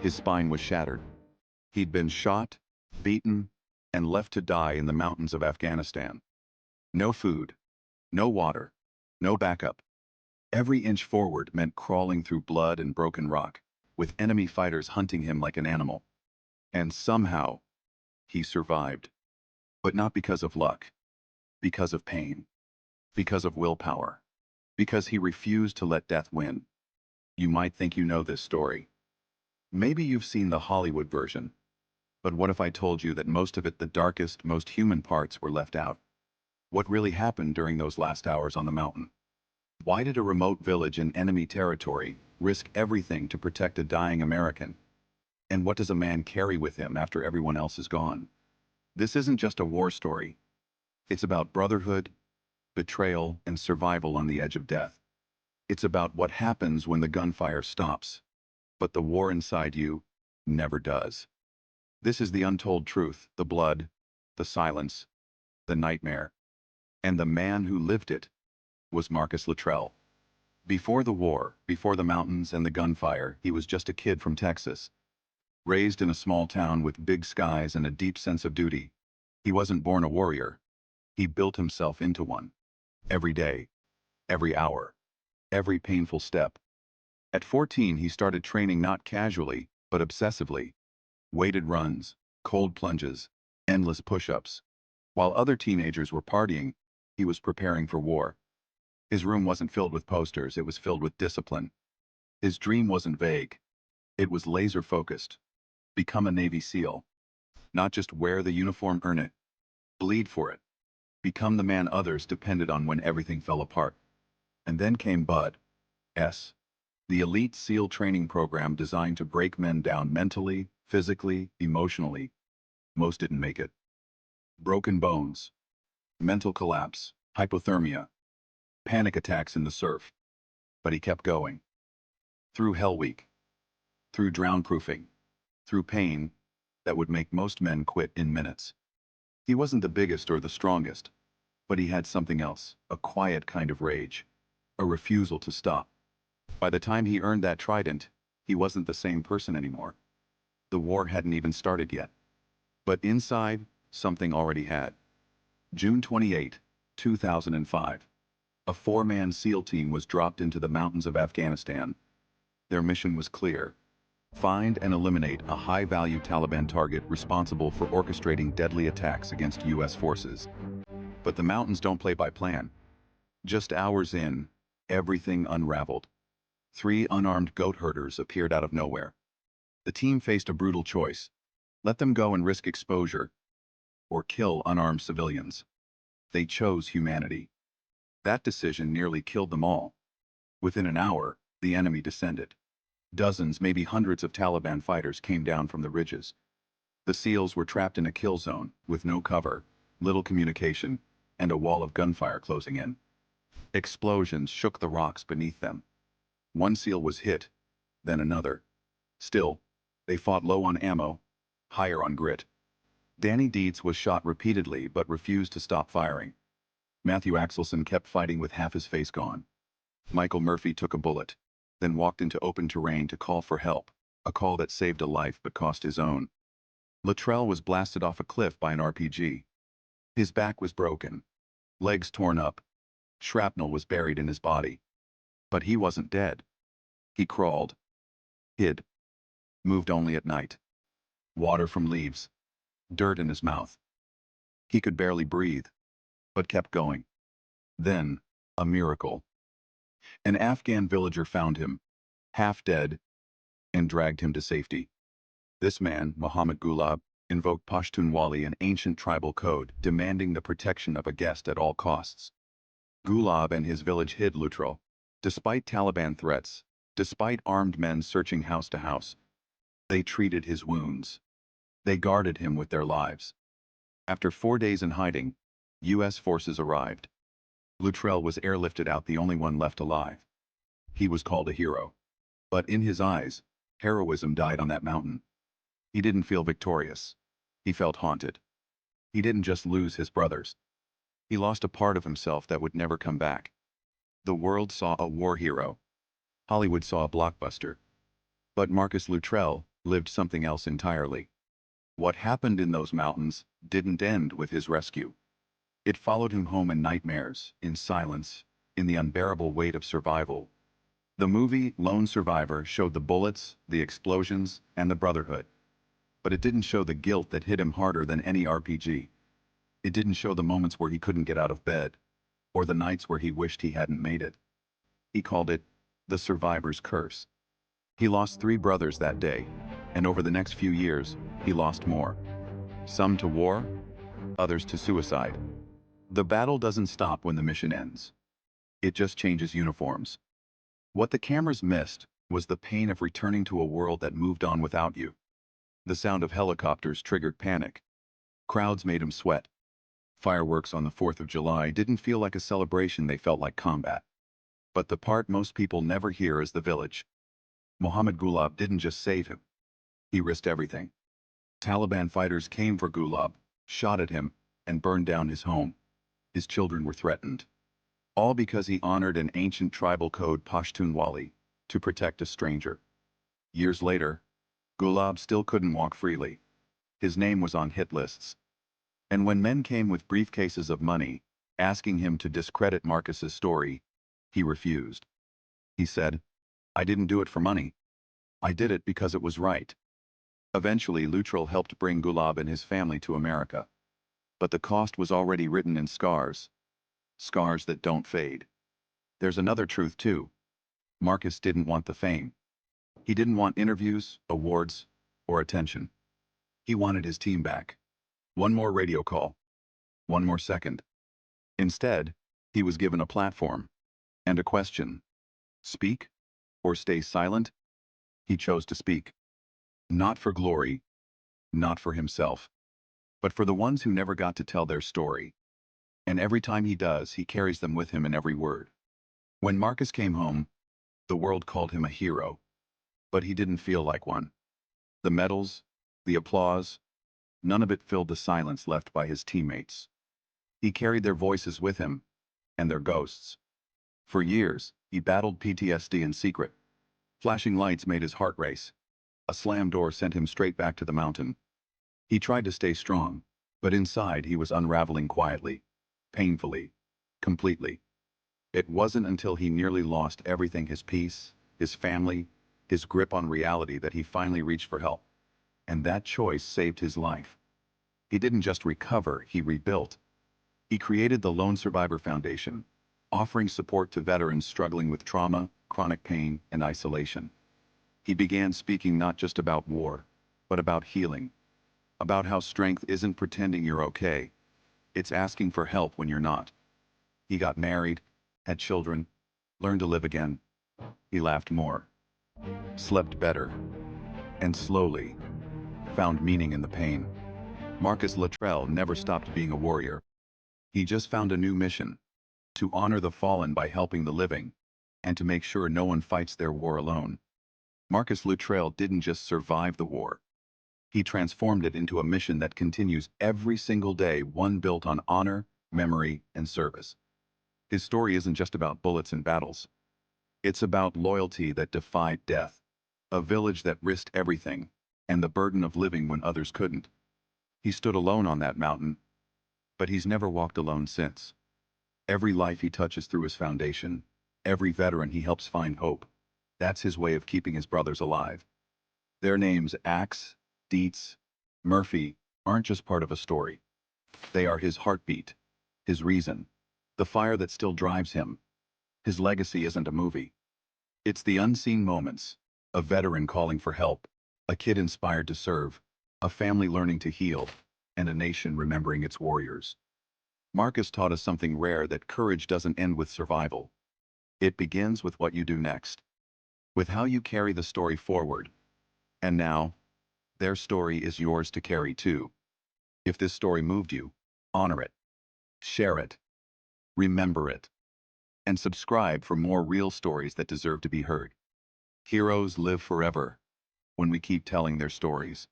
His spine was shattered. He'd been shot, beaten, and left to die in the mountains of Afghanistan. No food, no water, no backup. Every inch forward meant crawling through blood and broken rock, with enemy fighters hunting him like an animal. And somehow, he survived. But not because of luck, because of pain, because of willpower, because he refused to let death win. You might think you know this story. Maybe you've seen the Hollywood version. But what if I told you that most of it, the darkest, most human parts, were left out? What really happened during those last hours on the mountain? Why did a remote village in enemy territory risk everything to protect a dying American? And what does a man carry with him after everyone else is gone? This isn't just a war story. It's about brotherhood, betrayal, and survival on the edge of death. It's about what happens when the gunfire stops, but the war inside you never does. This is the untold truth, the blood, the silence, the nightmare. And the man who lived it was Marcus Luttrell. Before the war, before the mountains and the gunfire, he was just a kid from Texas. Raised in a small town with big skies and a deep sense of duty. He wasn't born a warrior. He built himself into one. Every day, every hour, every painful step. At 14, he started training not casually, but obsessively. Weighted runs, cold plunges, endless push-ups. While other teenagers were partying, he was preparing for war. His room wasn't filled with posters, it was filled with discipline. His dream wasn't vague. It was laser-focused. Become a Navy SEAL. Not just wear the uniform, earn it. Bleed for it. Become the man others depended on when everything fell apart. And then came Bud. S. The elite SEAL training program designed to break men down mentally, physically, emotionally. Most didn't make it. Broken bones, mental collapse, hypothermia, panic attacks in the surf. But he kept going. Through Hell Week. Through drown-proofing. Through pain that would make most men quit in minutes. He wasn't the biggest or the strongest, but he had something else, a quiet kind of rage, a refusal to stop. By the time he earned that trident, he wasn't the same person anymore. The war hadn't even started yet. But inside, something already had. June 28, 2005. A 4-man SEAL team was dropped into the mountains of Afghanistan. Their mission was clear. Find and eliminate a high-value Taliban target responsible for orchestrating deadly attacks against U.S. forces. But the mountains don't play by plan. Just hours in, everything unraveled. 3 unarmed goat herders appeared out of nowhere. The team faced a brutal choice. Let them go and risk exposure, or kill unarmed civilians. They chose humanity. That decision nearly killed them all. Within an hour, the enemy descended. Dozens, maybe hundreds of Taliban fighters came down from the ridges. The SEALs were trapped in a kill zone, with no cover, little communication, and a wall of gunfire closing in. Explosions shook the rocks beneath them. One SEAL was hit, then another. Still, they fought low on ammo, higher on grit. Danny Dietz was shot repeatedly but refused to stop firing. Matthew Axelson kept fighting with half his face gone. Michael Murphy took a bullet, then walked into open terrain to call for help, a call that saved a life but cost his own. Luttrell was blasted off a cliff by an RPG. His back was broken, legs torn up, shrapnel was buried in his body. But he wasn't dead. He crawled, hid, moved only at night. Water from leaves, dirt in his mouth. He could barely breathe, but kept going. Then, a miracle. An Afghan villager found him, half dead, and dragged him to safety. This man, Muhammad Gulab, invoked Pashtunwali, an ancient tribal code demanding the protection of a guest at all costs. Gulab and his village hid Luttrell. Despite Taliban threats, despite armed men searching house to house, they treated his wounds. They guarded him with their lives. After 4 days in hiding, U.S. forces arrived. Luttrell was airlifted out, the only one left alive. He was called a hero. But in his eyes, heroism died on that mountain. He didn't feel victorious. He felt haunted. He didn't just lose his brothers. He lost a part of himself that would never come back. The world saw a war hero. Hollywood saw a blockbuster. But Marcus Luttrell lived something else entirely. What happened in those mountains didn't end with his rescue. It followed him home in nightmares, in silence, in the unbearable weight of survival. The movie Lone Survivor showed the bullets, the explosions, and the Brotherhood. But it didn't show the guilt that hit him harder than any RPG. It didn't show the moments where he couldn't get out of bed, or the nights where he wished he hadn't made it. He called it the survivor's curse. He lost 3 brothers that day, and over the next few years, he lost more. Some to war, others to suicide. The battle doesn't stop when the mission ends. It just changes uniforms. What the cameras missed was the pain of returning to a world that moved on without you. The sound of helicopters triggered panic. Crowds made him sweat. Fireworks on the 4th of July didn't feel like a celebration, they felt like combat. But the part most people never hear is the village. Mohammed Gulab didn't just save him. He risked everything. Taliban fighters came for Gulab, shot at him, and burned down his home. His children were threatened. All because he honored an ancient tribal code, Pashtunwali, to protect a stranger. Years later, Gulab still couldn't walk freely. His name was on hit lists. And when men came with briefcases of money, asking him to discredit Marcus's story, he refused. He said, "I didn't do it for money. I did it because it was right." Eventually, Luttrell helped bring Gulab and his family to America. But the cost was already written in scars. Scars that don't fade. There's another truth too. Marcus didn't want the fame. He didn't want interviews, awards, or attention. He wanted his team back. One more radio call. One more second. Instead, he was given a platform and a question. Speak or stay silent? He chose to speak. Not for glory, not for himself, but for the ones who never got to tell their story. And every time he does, he carries them with him in every word. When Marcus came home, the world called him a hero, but he didn't feel like one. The medals, the applause, none of it filled the silence left by his teammates. He carried their voices with him, and their ghosts. For years, he battled PTSD in secret. Flashing lights made his heart race. A slammed door sent him straight back to the mountain. He tried to stay strong, but inside he was unraveling quietly, painfully, completely. It wasn't until he nearly lost everything, his peace, his family, his grip on reality, that he finally reached for help. And that choice saved his life. He didn't just recover, he rebuilt. He created the Lone Survivor Foundation, offering support to veterans struggling with trauma, chronic pain, and isolation. He began speaking not just about war, but about healing. About how strength isn't pretending you're okay. It's asking for help when you're not. He got married, had children, learned to live again. He laughed more, slept better, and slowly found meaning in the pain. Marcus Luttrell never stopped being a warrior. He just found a new mission: to honor the fallen by helping the living, and to make sure no one fights their war alone. Marcus Luttrell didn't just survive the war. He transformed it into a mission that continues every single day, one built on honor, memory, and service. His story isn't just about bullets and battles. It's about loyalty that defied death, a village that risked everything, and the burden of living when others couldn't. He stood alone on that mountain, but he's never walked alone since. Every life he touches through his foundation, every veteran he helps find hope, that's his way of keeping his brothers alive. Their names, Axe, Dietz, Murphy, aren't just part of a story. They are his heartbeat, his reason, the fire that still drives him. His legacy isn't a movie. It's the unseen moments: a veteran calling for help, a kid inspired to serve, a family learning to heal, and a nation remembering its warriors. Marcus taught us something rare: that courage doesn't end with survival. It begins with what you do next, with how you carry the story forward. And now, their story is yours to carry too. If this story moved you, honor it, share it, remember it, and subscribe for more real stories that deserve to be heard. Heroes live forever when we keep telling their stories.